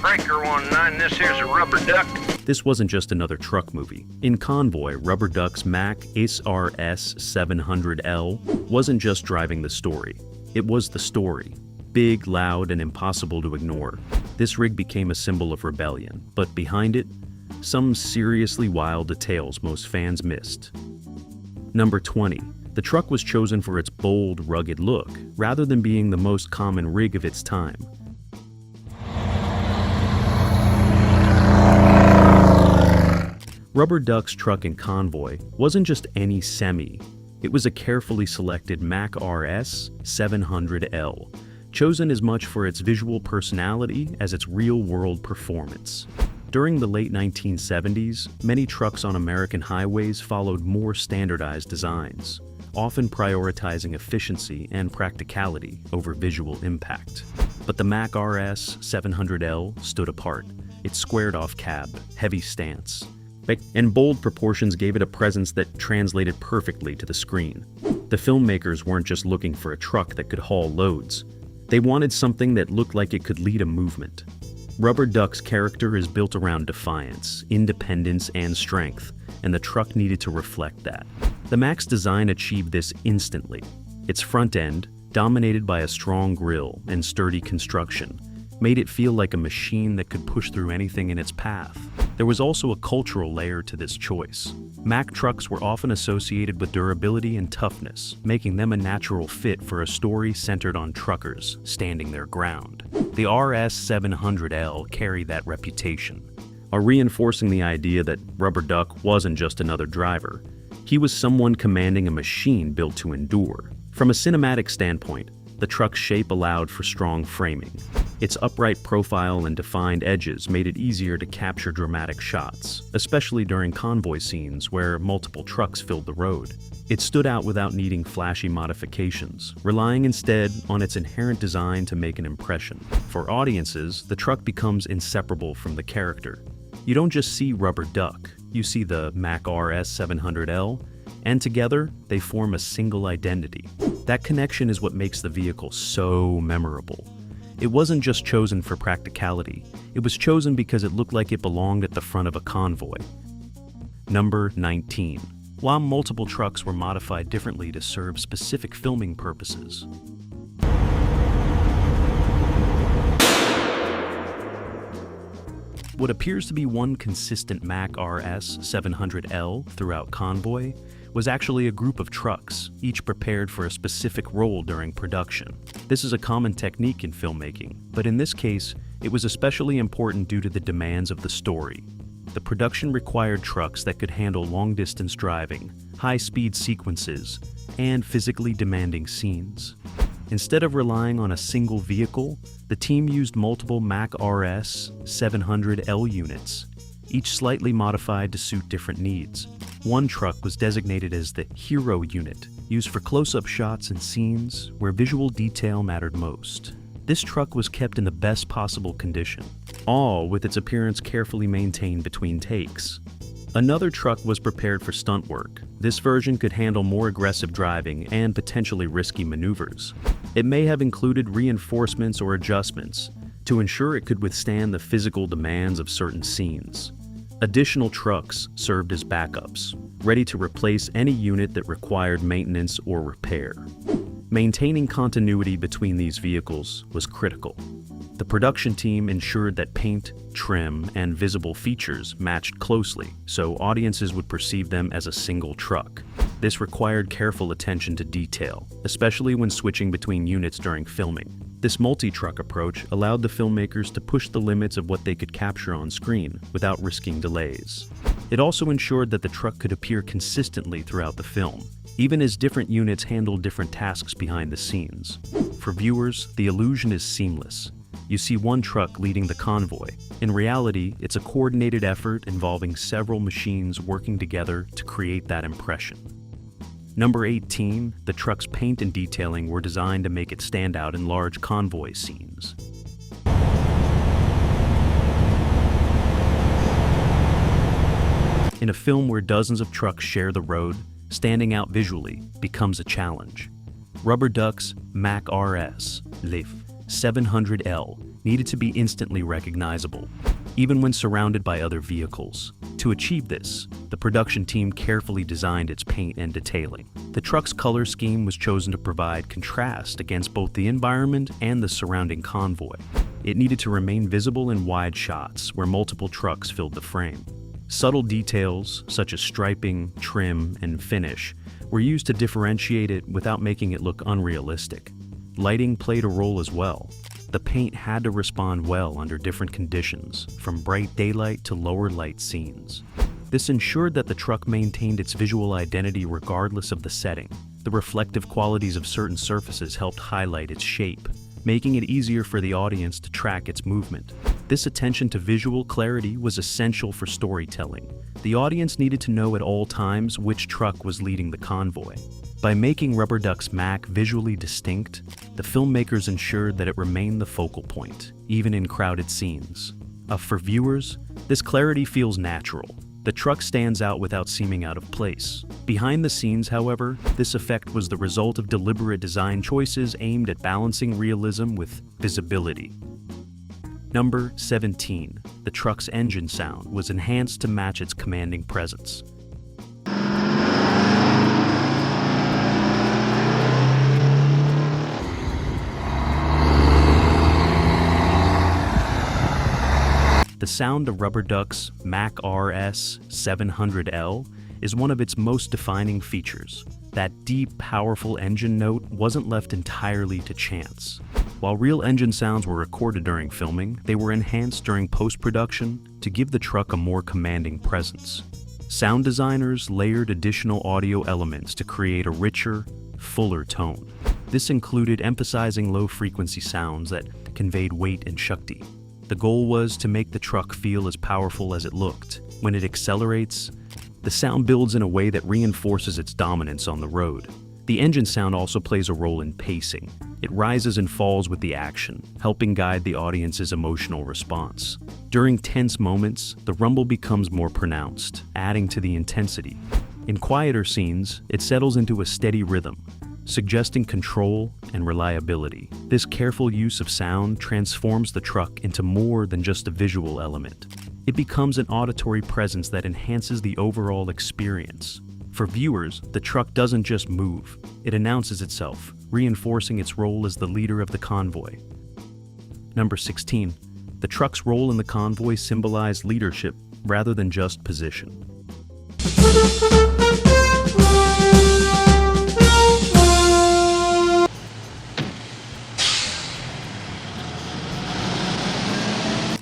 Breaker 19, this here's a rubber duck. This wasn't just another truck movie. In Convoy, Rubber Duck's Mack RS700L wasn't just driving the story. It was the story. Big, loud, and impossible to ignore. This rig became a symbol of rebellion, but behind it, some seriously wild details most fans missed. Number 20. The truck was chosen for its bold, rugged look, rather than being the most common rig of its time. Rubber Duck's truck in Convoy wasn't just any semi. It was a carefully selected Mack RS700L, chosen as much for its visual personality as its real-world performance. During the late 1970s, many trucks on American highways followed more standardized designs, often prioritizing efficiency and practicality over visual impact. But the Mack RS700L stood apart. Its squared-off cab, heavy stance, and bold proportions gave it a presence that translated perfectly to the screen. The filmmakers weren't just looking for a truck that could haul loads. They wanted something that looked like it could lead a movement. Rubber Duck's character is built around defiance, independence, and strength, and the truck needed to reflect that. The Mack's design achieved this instantly. Its front end, dominated by a strong grille and sturdy construction, made it feel like a machine that could push through anything in its path. There was also a cultural layer to this choice. Mack trucks were often associated with durability and toughness, making them a natural fit for a story centered on truckers standing their ground. The RS700L carried that reputation, reinforcing the idea that Rubber Duck wasn't just another driver. He was someone commanding a machine built to endure. From a cinematic standpoint, the truck's shape allowed for strong framing. Its upright profile and defined edges made it easier to capture dramatic shots, especially during convoy scenes where multiple trucks filled the road. It stood out without needing flashy modifications, relying instead on its inherent design to make an impression. For audiences, the truck becomes inseparable from the character. You don't just see Rubber Duck, you see the Mack RS700L, and together, they form a single identity. That connection is what makes the vehicle so memorable. It wasn't just chosen for practicality, it was chosen because it looked like it belonged at the front of a convoy. Number 19. While multiple trucks were modified differently to serve specific filming purposes. What appears to be one consistent Mack RS700L throughout Convoy was actually a group of trucks, each prepared for a specific role during production. This is a common technique in filmmaking, but in this case, it was especially important due to the demands of the story. The production required trucks that could handle long-distance driving, high-speed sequences, and physically demanding scenes. Instead of relying on a single vehicle, the team used multiple Mack RS700L units, each slightly modified to suit different needs. One truck was designated as the hero unit, used for close-up shots and scenes where visual detail mattered most. This truck was kept in the best possible condition, all with its appearance carefully maintained between takes. Another truck was prepared for stunt work. This version could handle more aggressive driving and potentially risky maneuvers. It may have included reinforcements or adjustments to ensure it could withstand the physical demands of certain scenes. Additional trucks served as backups, ready to replace any unit that required maintenance or repair. Maintaining continuity between these vehicles was critical. The production team ensured that paint, trim, and visible features matched closely, so audiences would perceive them as a single truck. This required careful attention to detail, especially when switching between units during filming. This multi-truck approach allowed the filmmakers to push the limits of what they could capture on screen without risking delays. It also ensured that the truck could appear consistently throughout the film, even as different units handled different tasks behind the scenes. For viewers, the illusion is seamless. You see one truck leading the convoy. In reality, it's a coordinated effort involving several machines working together to create that impression. Number 18, the truck's paint and detailing were designed to make it stand out in large convoy scenes. In a film where dozens of trucks share the road, standing out visually becomes a challenge. Rubber Duck's Mack RS RS700L needed to be instantly recognizable, even when surrounded by other vehicles. To achieve this, the production team carefully designed its paint and detailing. The truck's color scheme was chosen to provide contrast against both the environment and the surrounding convoy. It needed to remain visible in wide shots where multiple trucks filled the frame. Subtle details, such as striping, trim, and finish, were used to differentiate it without making it look unrealistic. Lighting played a role as well. The paint had to respond well under different conditions, from bright daylight to lower light scenes. This ensured that the truck maintained its visual identity regardless of the setting. The reflective qualities of certain surfaces helped highlight its shape, making it easier for the audience to track its movement. This attention to visual clarity was essential for storytelling. The audience needed to know at all times which truck was leading the convoy. By making Rubber Duck's Mack visually distinct, the filmmakers ensured that it remained the focal point, even in crowded scenes. For viewers, this clarity feels natural. The truck stands out without seeming out of place. Behind the scenes, however, this effect was the result of deliberate design choices aimed at balancing realism with visibility. Number 17. The truck's engine sound was enhanced to match its commanding presence. The sound of Rubber Duck's Mack RS700L is one of its most defining features. That deep, powerful engine note wasn't left entirely to chance. While real engine sounds were recorded during filming, they were enhanced during post-production to give the truck a more commanding presence. Sound designers layered additional audio elements to create a richer, fuller tone. This included emphasizing low-frequency sounds that conveyed weight and shakti. The goal was to make the truck feel as powerful as it looked. When it accelerates, the sound builds in a way that reinforces its dominance on the road. The engine sound also plays a role in pacing. It rises and falls with the action, helping guide the audience's emotional response. During tense moments, the rumble becomes more pronounced, adding to the intensity. In quieter scenes, it settles into a steady rhythm, suggesting control and reliability. This careful use of sound transforms the truck into more than just a visual element. It becomes an auditory presence that enhances the overall experience. For viewers, the truck doesn't just move, it announces itself, reinforcing its role as the leader of the convoy. Number 16. The truck's role in the convoy symbolized leadership rather than just position.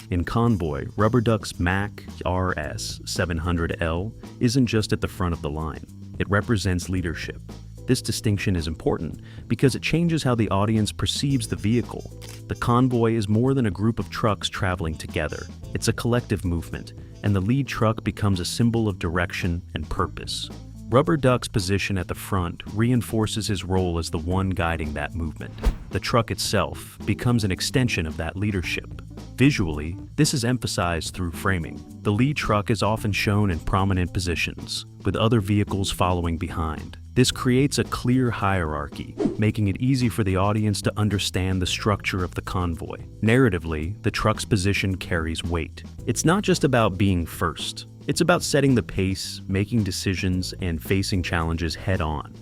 In Convoy, Rubber Duck's Mack RS700L isn't just at the front of the line. It represents leadership. This distinction is important because it changes how the audience perceives the vehicle. The convoy is more than a group of trucks traveling together. It's a collective movement, and the lead truck becomes a symbol of direction and purpose. Rubber Duck's position at the front reinforces his role as the one guiding that movement. The truck itself becomes an extension of that leadership. Visually, this is emphasized through framing. The lead truck is often shown in prominent positions, with other vehicles following behind. This creates a clear hierarchy, making it easy for the audience to understand the structure of the convoy. Narratively, the truck's position carries weight. It's not just about being first. It's about setting the pace, making decisions, and facing challenges head-on.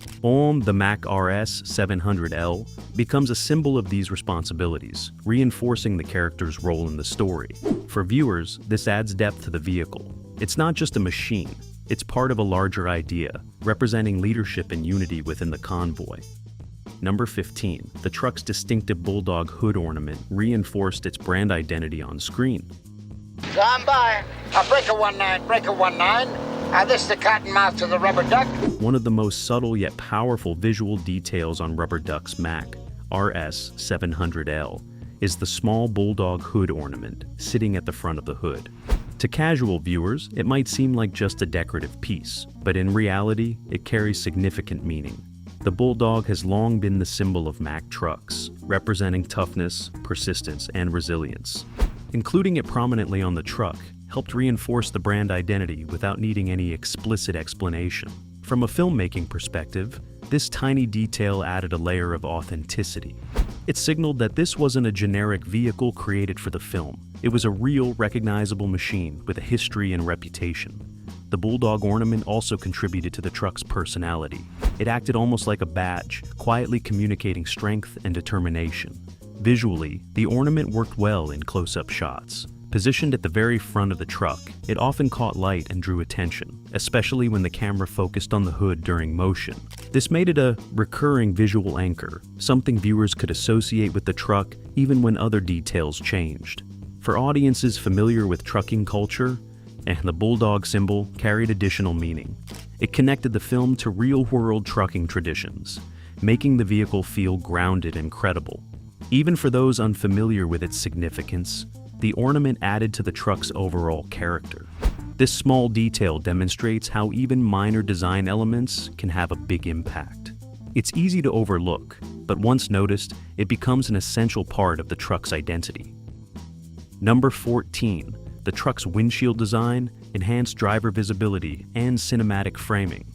The Mack RS700L becomes a symbol of these responsibilities, reinforcing the character's role in the story. For viewers, this adds depth to the vehicle. It's not just a machine, it's part of a larger idea, representing leadership and unity within the convoy. Number 15. The truck's distinctive bulldog hood ornament reinforced its brand identity on screen. Stand by. Breaker 19, Breaker 19. This is the cottonmouth to the Rubber Duck. One of the most subtle yet powerful visual details on Rubber Duck's Mack RS700L is the small bulldog hood ornament sitting at the front of the hood. To casual viewers, it might seem like just a decorative piece, but in reality, it carries significant meaning. The bulldog has long been the symbol of Mack trucks, representing toughness, persistence, and resilience. Including it prominently on the truck helped reinforce the brand identity without needing any explicit explanation. From a filmmaking perspective, this tiny detail added a layer of authenticity. It signaled that this wasn't a generic vehicle created for the film. It was a real, recognizable machine with a history and reputation. The bulldog ornament also contributed to the truck's personality. It acted almost like a badge, quietly communicating strength and determination. Visually, the ornament worked well in close-up shots. Positioned at the very front of the truck, it often caught light and drew attention, especially when the camera focused on the hood during motion. This made it a recurring visual anchor, something viewers could associate with the truck even when other details changed. For audiences familiar with trucking culture, the bulldog symbol carried additional meaning. It connected the film to real-world trucking traditions, making the vehicle feel grounded and credible. Even for those unfamiliar with its significance, the ornament added to the truck's overall character. This small detail demonstrates how even minor design elements can have a big impact. It's easy to overlook, but once noticed, it becomes an essential part of the truck's identity. Number 14. The truck's windshield design, enhanced driver visibility, and cinematic framing.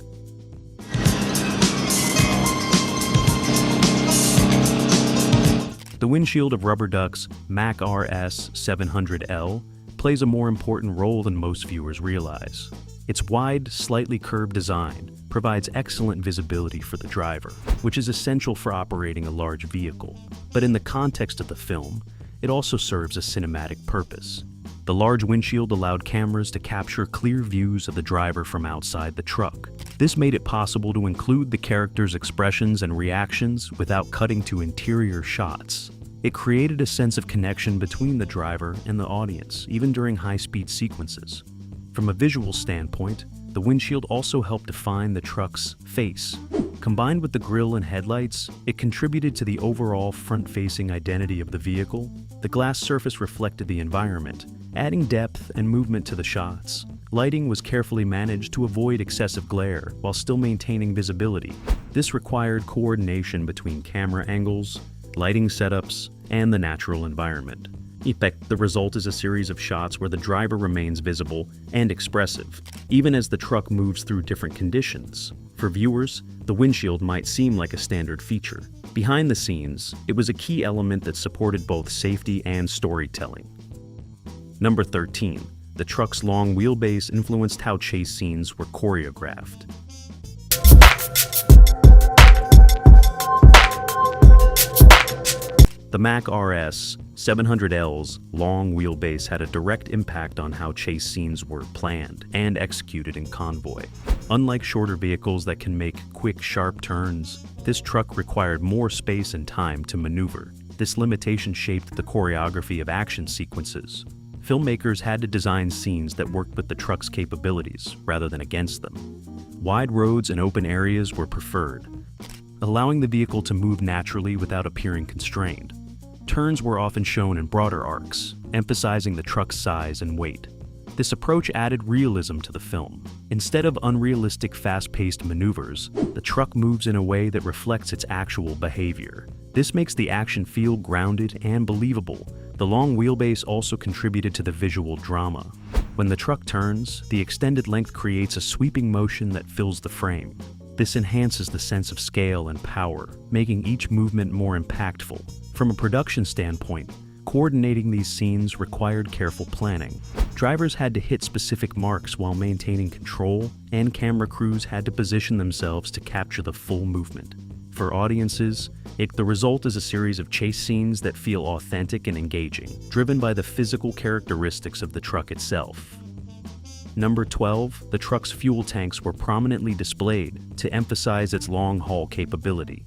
The windshield of Rubber Duck's Mack RS700L plays a more important role than most viewers realize. Its wide, slightly curved design provides excellent visibility for the driver, which is essential for operating a large vehicle. But in the context of the film, it also serves a cinematic purpose. The large windshield allowed cameras to capture clear views of the driver from outside the truck. This made it possible to include the character's expressions and reactions without cutting to interior shots. It created a sense of connection between the driver and the audience, even during high-speed sequences. From a visual standpoint, the windshield also helped define the truck's face. Combined with the grille and headlights, it contributed to the overall front-facing identity of the vehicle. The glass surface reflected the environment, adding depth and movement to the shots. Lighting was carefully managed to avoid excessive glare while still maintaining visibility. This required coordination between camera angles, lighting setups, and the natural environment. In fact, the result is a series of shots where the driver remains visible and expressive, even as the truck moves through different conditions. For viewers, the windshield might seem like a standard feature. Behind the scenes, it was a key element that supported both safety and storytelling. Number 13. The truck's long wheelbase influenced how chase scenes were choreographed. The Mack RS700L's long wheelbase had a direct impact on how chase scenes were planned and executed in Convoy. Unlike shorter vehicles that can make quick, sharp turns, this truck required more space and time to maneuver. This limitation shaped the choreography of action sequences. Filmmakers had to design scenes that worked with the truck's capabilities rather than against them. Wide roads and open areas were preferred, allowing the vehicle to move naturally without appearing constrained. Turns were often shown in broader arcs, emphasizing the truck's size and weight. This approach added realism to the film. Instead of unrealistic, fast-paced maneuvers, the truck moves in a way that reflects its actual behavior. This makes the action feel grounded and believable. The long wheelbase also contributed to the visual drama. When the truck turns, the extended length creates a sweeping motion that fills the frame. This enhances the sense of scale and power, making each movement more impactful. From a production standpoint, coordinating these scenes required careful planning. Drivers had to hit specific marks while maintaining control, and camera crews had to position themselves to capture the full movement. For audiences, the result is a series of chase scenes that feel authentic and engaging, driven by the physical characteristics of the truck itself. Number 12, the truck's fuel tanks were prominently displayed to emphasize its long-haul capability.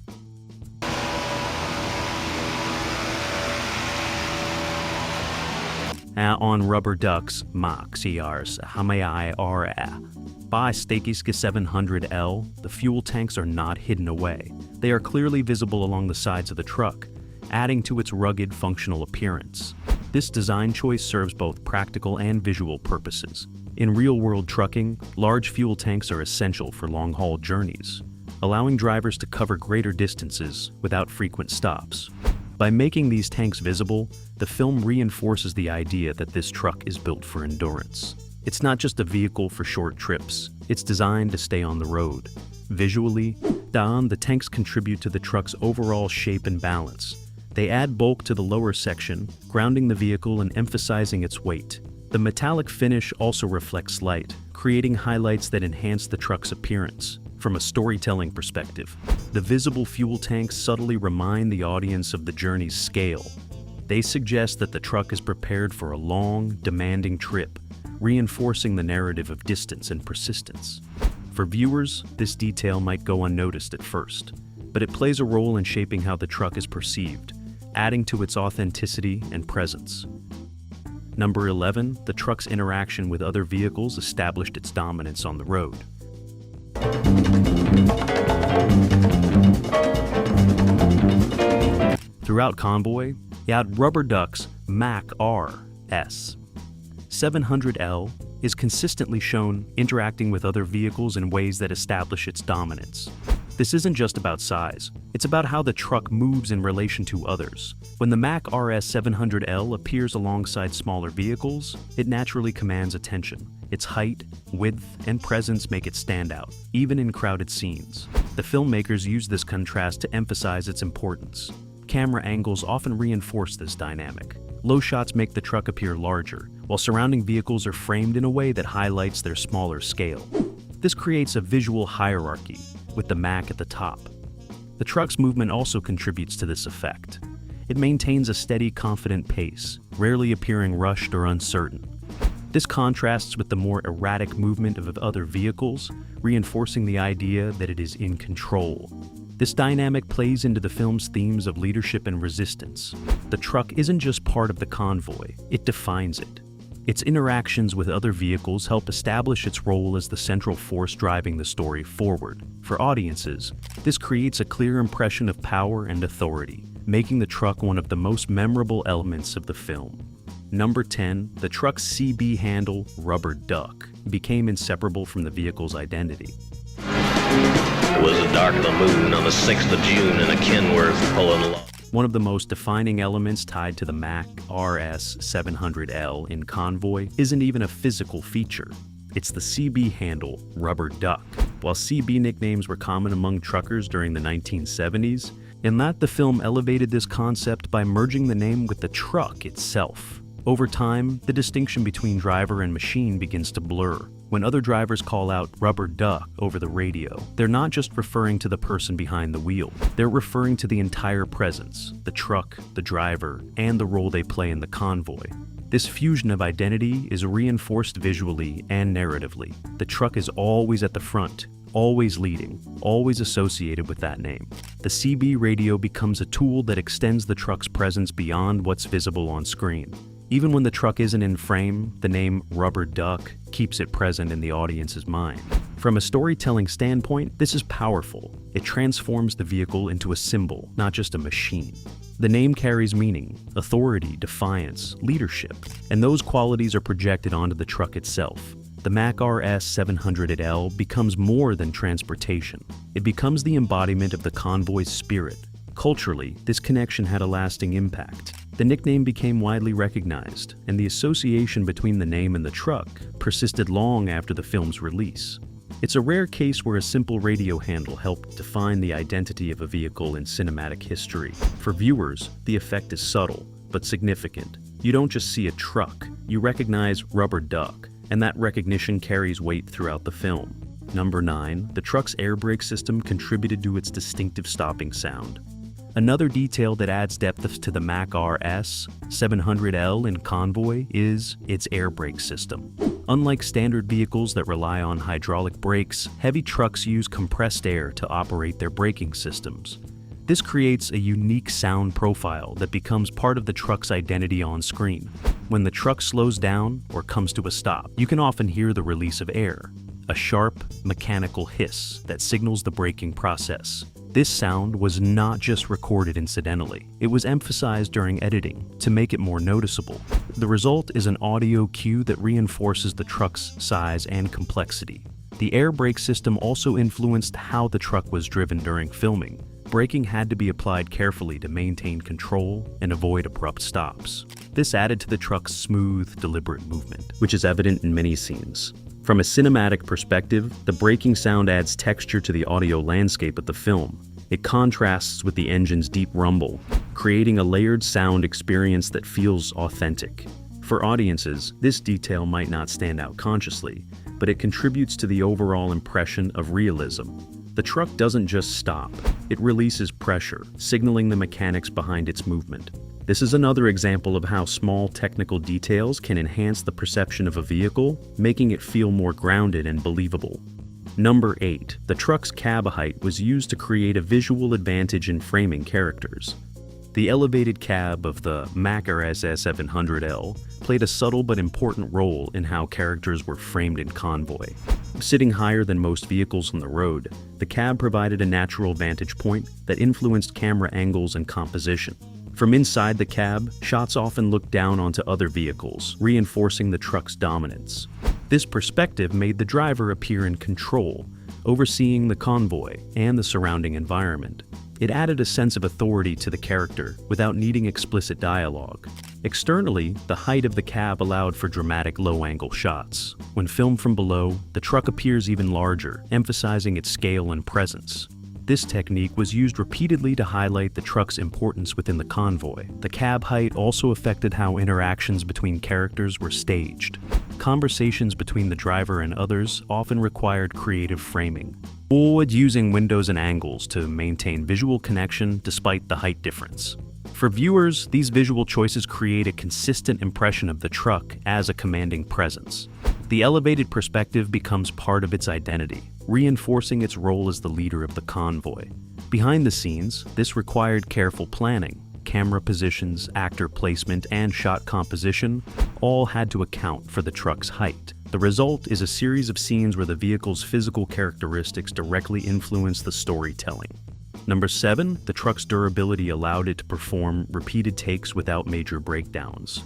On Rubber Duck's Mack RS700L, the fuel tanks are not hidden away. They are clearly visible along the sides of the truck, adding to its rugged, functional appearance. This design choice serves both practical and visual purposes. In real-world trucking, large fuel tanks are essential for long-haul journeys, allowing drivers to cover greater distances without frequent stops. By making these tanks visible, the film reinforces the idea that this truck is built for endurance. It's not just a vehicle for short trips, it's designed to stay on the road. Visually, the tanks contribute to the truck's overall shape and balance, They add bulk to the lower section, grounding the vehicle and emphasizing its weight. The metallic finish also reflects light, creating highlights that enhance the truck's appearance. From a storytelling perspective, the visible fuel tanks subtly remind the audience of the journey's scale. They suggest that the truck is prepared for a long, demanding trip, reinforcing the narrative of distance and persistence. For viewers, this detail might go unnoticed at first, but it plays a role in shaping how the truck is perceived, adding to its authenticity and presence. Number 11, the truck's interaction with other vehicles established its dominance on the road. Throughout Convoy, you had rubber ducks Mack RS700L is consistently shown interacting with other vehicles in ways that establish its dominance. This isn't just about size, it's about how the truck moves in relation to others. When the Mack RS700L appears alongside smaller vehicles, it naturally commands attention. Its height, width, and presence make it stand out, even in crowded scenes. The filmmakers use this contrast to emphasize its importance. Camera angles often reinforce this dynamic. Low shots make the truck appear larger, while surrounding vehicles are framed in a way that highlights their smaller scale. This creates a visual hierarchy, with the Mack at the top. The truck's movement also contributes to this effect. It maintains a steady, confident pace, rarely appearing rushed or uncertain. This contrasts with the more erratic movement of other vehicles, reinforcing the idea that it is in control. This dynamic plays into the film's themes of leadership and resistance. The truck isn't just part of the convoy, it defines it. Its interactions with other vehicles help establish its role as the central force driving the story forward. For audiences, this creates a clear impression of power and authority, making the truck one of the most memorable elements of the film. Number 10, the truck's CB handle, rubber duck, became inseparable from the vehicle's identity. It was the dark of the moon on the 6th of June in a Kenworth pulling along. One of the most defining elements tied to the Mack RS700L in Convoy isn't even a physical feature. It's the CB handle, rubber duck. While CB nicknames were common among truckers during the 1970s, in that the film elevated this concept by merging the name with the truck itself. Over time, the distinction between driver and machine begins to blur. When other drivers call out rubber duck over the radio, they're not just referring to the person behind the wheel. They're referring to the entire presence, the truck, the driver, and the role they play in the convoy. This fusion of identity is reinforced visually and narratively. The truck is always at the front, always leading, always associated with that name. The CB radio becomes a tool that extends the truck's presence beyond what's visible on screen. Even when the truck isn't in frame, the name rubber duck keeps it present in the audience's mind. From a storytelling standpoint, this is powerful. It transforms the vehicle into a symbol, not just a machine. The name carries meaning, authority, defiance, leadership, and those qualities are projected onto the truck itself. The Mack RS700L becomes more than transportation. It becomes the embodiment of the convoy's spirit. Culturally, this connection had a lasting impact. The nickname became widely recognized, and the association between the name and the truck persisted long after the film's release. It's a rare case where a simple radio handle helped define the identity of a vehicle in cinematic history. For viewers, the effect is subtle, but significant. You don't just see a truck, you recognize rubber duck, and that recognition carries weight throughout the film. Number 9, the truck's air brake system contributed to its distinctive stopping sound. Another detail that adds depth to the Mack RS700L in Convoy is its air brake system. Unlike standard vehicles that rely on hydraulic brakes, heavy trucks use compressed air to operate their braking systems. This creates a unique sound profile that becomes part of the truck's identity on screen. When the truck slows down or comes to a stop, you can often hear the release of air, a sharp, mechanical hiss that signals the braking process. This sound was not just recorded incidentally. It was emphasized during editing to make it more noticeable. The result is an audio cue that reinforces the truck's size and complexity. The air brake system also influenced how the truck was driven during filming. Braking had to be applied carefully to maintain control and avoid abrupt stops. This added to the truck's smooth, deliberate movement, which is evident in many scenes. From a cinematic perspective, the braking sound adds texture to the audio landscape of the film. It contrasts with the engine's deep rumble, creating a layered sound experience that feels authentic. For audiences, this detail might not stand out consciously, but it contributes to the overall impression of realism. The truck doesn't just stop, it releases pressure, signaling the mechanics behind its movement. This is another example of how small technical details can enhance the perception of a vehicle, making it feel more grounded and believable. Number 8. The truck's cab height was used to create a visual advantage in framing characters. The elevated cab of the Mack RS700L played a subtle but important role in how characters were framed in Convoy. Sitting higher than most vehicles on the road, the cab provided a natural vantage point that influenced camera angles and composition. From inside the cab, shots often looked down onto other vehicles, reinforcing the truck's dominance. This perspective made the driver appear in control, overseeing the convoy and the surrounding environment. It added a sense of authority to the character without needing explicit dialogue. Externally, the height of the cab allowed for dramatic low-angle shots. When filmed from below, the truck appears even larger, emphasizing its scale and presence. This technique was used repeatedly to highlight the truck's importance within the convoy. The cab height also affected how interactions between characters were staged. Conversations between the driver and others often required creative framing, or using windows and angles to maintain visual connection despite the height difference. For viewers, these visual choices create a consistent impression of the truck as a commanding presence. The elevated perspective becomes part of its identity, reinforcing its role as the leader of the convoy. Behind the scenes, this required careful planning. Camera positions, actor placement, and shot composition all had to account for the truck's height. The result is a series of scenes where the vehicle's physical characteristics directly influence the storytelling. Number 7, the truck's durability allowed it to perform repeated takes without major breakdowns.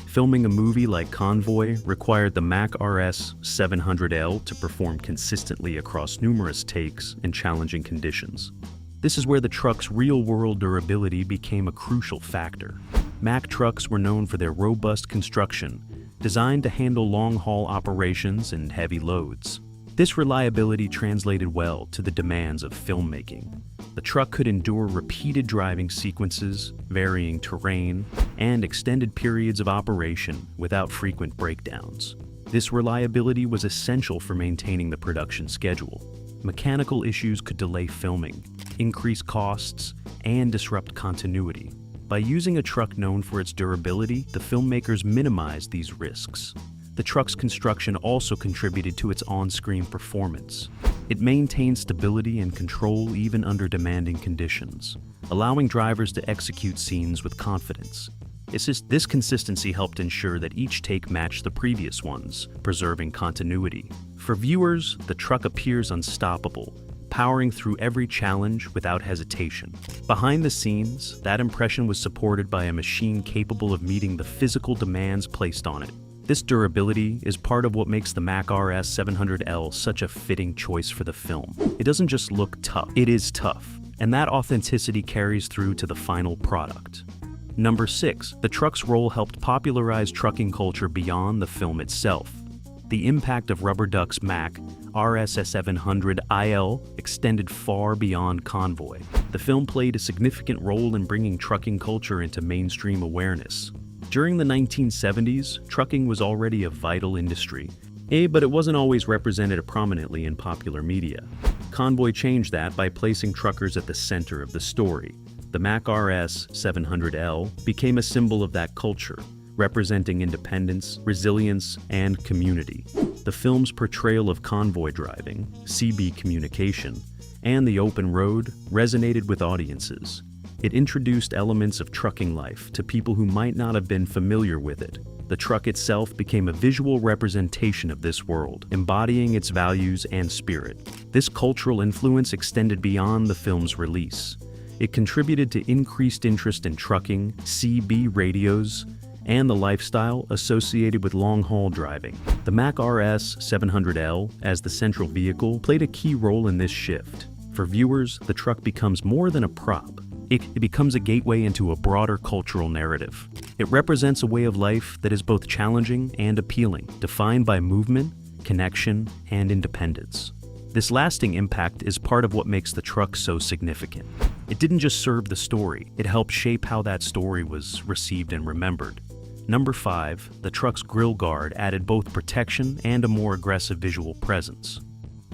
Filming a movie like Convoy required the Mack RS700L to perform consistently across numerous takes and challenging conditions. This is where the truck's real-world durability became a crucial factor. Mack trucks were known for their robust construction, designed to handle long-haul operations and heavy loads. This reliability translated well to the demands of filmmaking. The truck could endure repeated driving sequences, varying terrain, and extended periods of operation without frequent breakdowns. This reliability was essential for maintaining the production schedule. Mechanical issues could delay filming, increase costs, and disrupt continuity. By using a truck known for its durability, the filmmakers minimized these risks. The truck's construction also contributed to its on-screen performance. It maintained stability and control even under demanding conditions, allowing drivers to execute scenes with confidence. This consistency helped ensure that each take matched the previous ones, preserving continuity. For viewers, the truck appears unstoppable, powering through every challenge without hesitation. Behind the scenes, that impression was supported by a machine capable of meeting the physical demands placed on it. This durability is part of what makes the Mack RS700L such a fitting choice for the film. It doesn't just look tough, it is tough, and that authenticity carries through to the final product. Number 6, the truck's role helped popularize trucking culture beyond the film itself. The impact of Rubber Duck's Mack RS700L extended far beyond Convoy. The film played a significant role in bringing trucking culture into mainstream awareness. During the 1970s, trucking was already a vital industry, but it wasn't always represented prominently in popular media. Convoy changed that by placing truckers at the center of the story. The Mack RS700L became a symbol of that culture, representing independence, resilience, and community. The film's portrayal of convoy driving, CB communication, and the open road resonated with audiences. It introduced elements of trucking life to people who might not have been familiar with it. The truck itself became a visual representation of this world, embodying its values and spirit. This cultural influence extended beyond the film's release. It contributed to increased interest in trucking, CB radios, and the lifestyle associated with long-haul driving. The Mack RS700L, as the central vehicle, played a key role in this shift. For viewers, the truck becomes more than a prop. It becomes a gateway into a broader cultural narrative. It represents a way of life that is both challenging and appealing, defined by movement, connection, and independence. This lasting impact is part of what makes the truck so significant. It didn't just serve the story, it helped shape how that story was received and remembered. Number 5, the truck's grille guard added both protection and a more aggressive visual presence.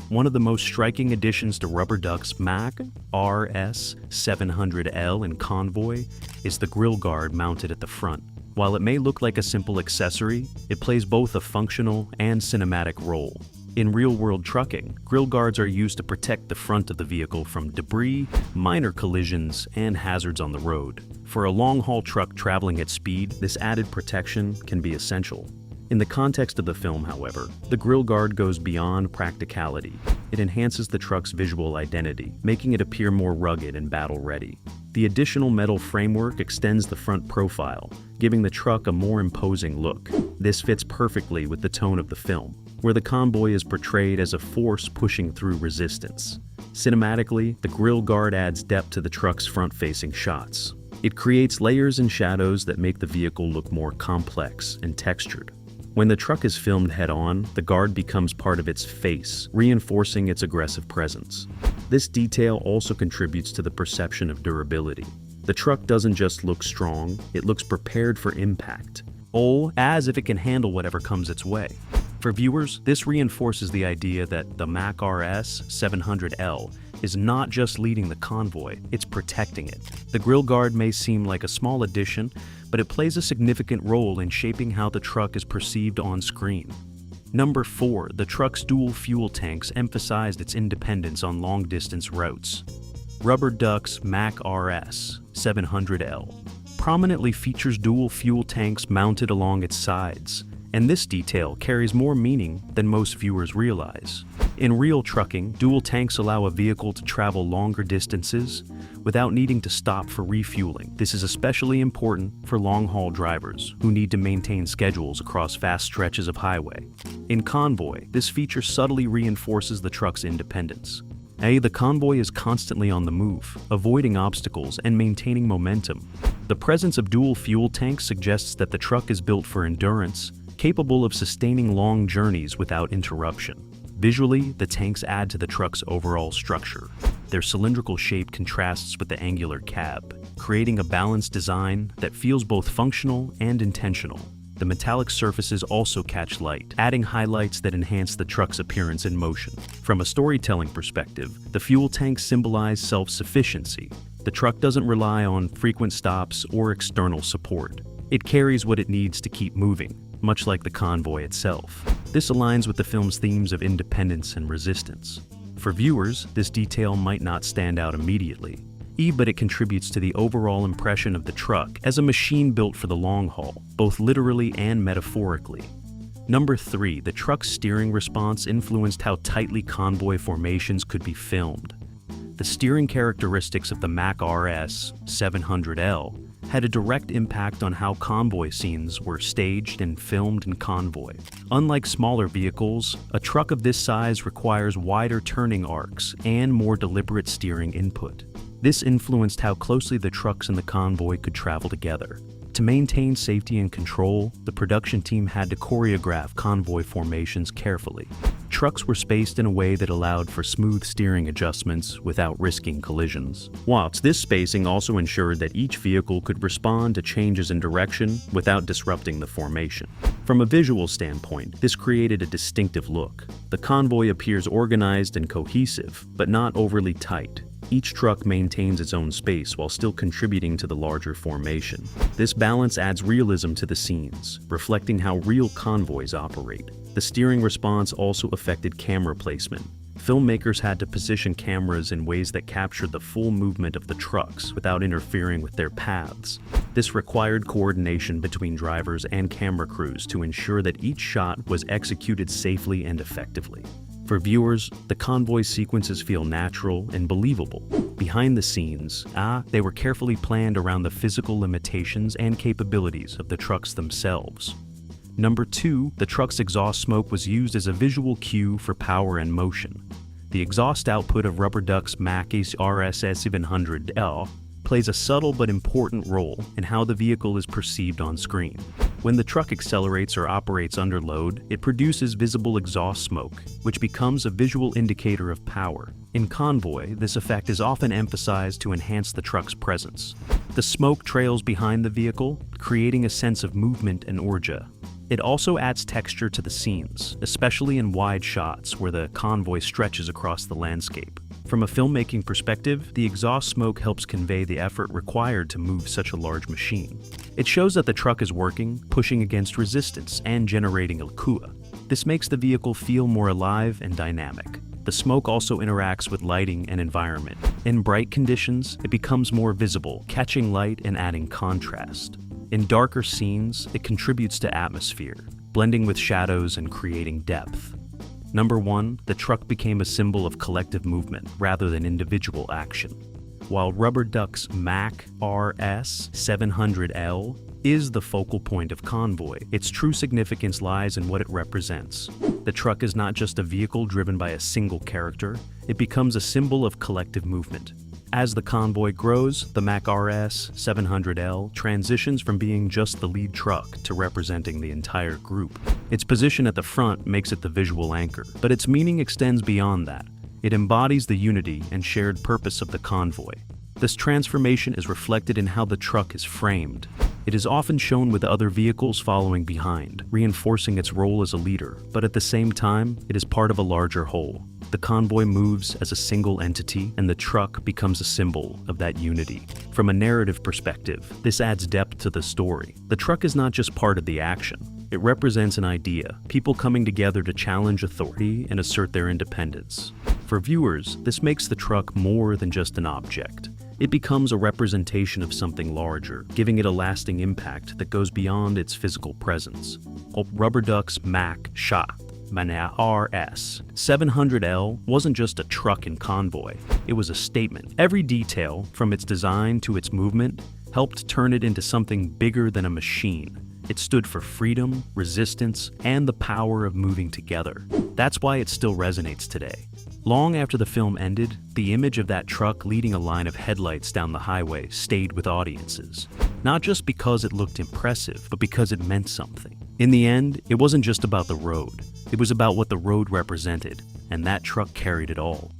One of the most striking additions to Rubber Duck's Mack RS700L in Convoy is the grille guard mounted at the front. While it may look like a simple accessory, it plays both a functional and cinematic role. In real-world trucking, grille guards are used to protect the front of the vehicle from debris, minor collisions, and hazards on the road. For a long-haul truck traveling at speed, this added protection can be essential. In the context of the film, however, the grille guard goes beyond practicality. It enhances the truck's visual identity, making it appear more rugged and battle-ready. The additional metal framework extends the front profile, giving the truck a more imposing look. This fits perfectly with the tone of the film, where the convoy is portrayed as a force pushing through resistance. Cinematically, the grille guard adds depth to the truck's front-facing shots. It creates layers and shadows that make the vehicle look more complex and textured. When the truck is filmed head-on, the guard becomes part of its face, reinforcing its aggressive presence. This detail also contributes to the perception of durability. The truck doesn't just look strong, it looks prepared for impact, as if it can handle whatever comes its way. For viewers, this reinforces the idea that the Mack RS700L is not just leading the convoy, it's protecting it. The grille guard may seem like a small addition, but it plays a significant role in shaping how the truck is perceived on screen. Number 4, the truck's dual fuel tanks emphasized its independence on long-distance routes. Rubber Duck's Mack RS700L prominently features dual fuel tanks mounted along its sides, and this detail carries more meaning than most viewers realize. In real trucking, dual tanks allow a vehicle to travel longer distances without needing to stop for refueling. This is especially important for long-haul drivers who need to maintain schedules across vast stretches of highway. In Convoy, this feature subtly reinforces the truck's independence. The convoy is constantly on the move, avoiding obstacles and maintaining momentum. The presence of dual fuel tanks suggests that the truck is built for endurance, capable of sustaining long journeys without interruption. Visually, the tanks add to the truck's overall structure. Their cylindrical shape contrasts with the angular cab, creating a balanced design that feels both functional and intentional. The metallic surfaces also catch light, adding highlights that enhance the truck's appearance in motion. From a storytelling perspective, the fuel tanks symbolize self-sufficiency. The truck doesn't rely on frequent stops or external support. It carries what it needs to keep moving, much like the convoy itself. This aligns with the film's themes of independence and resistance. For viewers, this detail might not stand out immediately, but it contributes to the overall impression of the truck as a machine built for the long haul, both literally and metaphorically. Number 3, the truck's steering response influenced how tightly convoy formations could be filmed. The steering characteristics of the Mack RS700L had a direct impact on how convoy scenes were staged and filmed in Convoy. Unlike smaller vehicles, a truck of this size requires wider turning arcs and more deliberate steering input. This influenced how closely the trucks and the convoy could travel together. To maintain safety and control, the production team had to choreograph convoy formations carefully. Trucks were spaced in a way that allowed for smooth steering adjustments without risking collisions. Whilst this spacing also ensured that each vehicle could respond to changes in direction without disrupting the formation. From a visual standpoint, this created a distinctive look. The convoy appears organized and cohesive, but not overly tight. Each truck maintains its own space while still contributing to the larger formation. This balance adds realism to the scenes, reflecting how real convoys operate. The steering response also affected camera placement. Filmmakers had to position cameras in ways that captured the full movement of the trucks without interfering with their paths. This required coordination between drivers and camera crews to ensure that each shot was executed safely and effectively. For viewers, the convoy sequences feel natural and believable. Behind the scenes, they were carefully planned around the physical limitations and capabilities of the trucks themselves. Number 2, the truck's exhaust smoke was used as a visual cue for power and motion. The exhaust output of Rubber Duck's Mack RS700L plays a subtle but important role in how the vehicle is perceived on screen. When the truck accelerates or operates under load, it produces visible exhaust smoke, which becomes a visual indicator of power. In Convoy, this effect is often emphasized to enhance the truck's presence. The smoke trails behind the vehicle, creating a sense of movement and urge. It also adds texture to the scenes, especially in wide shots where the convoy stretches across the landscape. From a filmmaking perspective, the exhaust smoke helps convey the effort required to move such a large machine. It shows that the truck is working, pushing against resistance, and generating a liqueur. This makes the vehicle feel more alive and dynamic. The smoke also interacts with lighting and environment. In bright conditions, it becomes more visible, catching light and adding contrast. In darker scenes, it contributes to atmosphere, blending with shadows and creating depth. Number 1, the truck became a symbol of collective movement rather than individual action. While Rubber Duck's Mack RS700L is the focal point of Convoy, its true significance lies in what it represents. The truck is not just a vehicle driven by a single character, it becomes a symbol of collective movement. As the Convoy grows, the Mack RS700L transitions from being just the lead truck to representing the entire group. Its position at the front makes it the visual anchor, but its meaning extends beyond that. It embodies the unity and shared purpose of the convoy. This transformation is reflected in how the truck is framed. It is often shown with other vehicles following behind, reinforcing its role as a leader, but at the same time, it is part of a larger whole. The convoy moves as a single entity, and the truck becomes a symbol of that unity. From a narrative perspective, this adds depth to the story. The truck is not just part of the action. It represents an idea, people coming together to challenge authority and assert their independence. For viewers, this makes the truck more than just an object. It becomes a representation of something larger, giving it a lasting impact that goes beyond its physical presence. Rubber Duck's Mack RS700L wasn't just a truck in Convoy, it was a statement. Every detail, from its design to its movement, helped turn it into something bigger than a machine. It stood for freedom, resistance, and the power of moving together. That's why it still resonates today. Long after the film ended, the image of that truck leading a line of headlights down the highway stayed with audiences. Not just because it looked impressive, but because it meant something. In the end, it wasn't just about the road. It was about what the road represented, and that truck carried it all.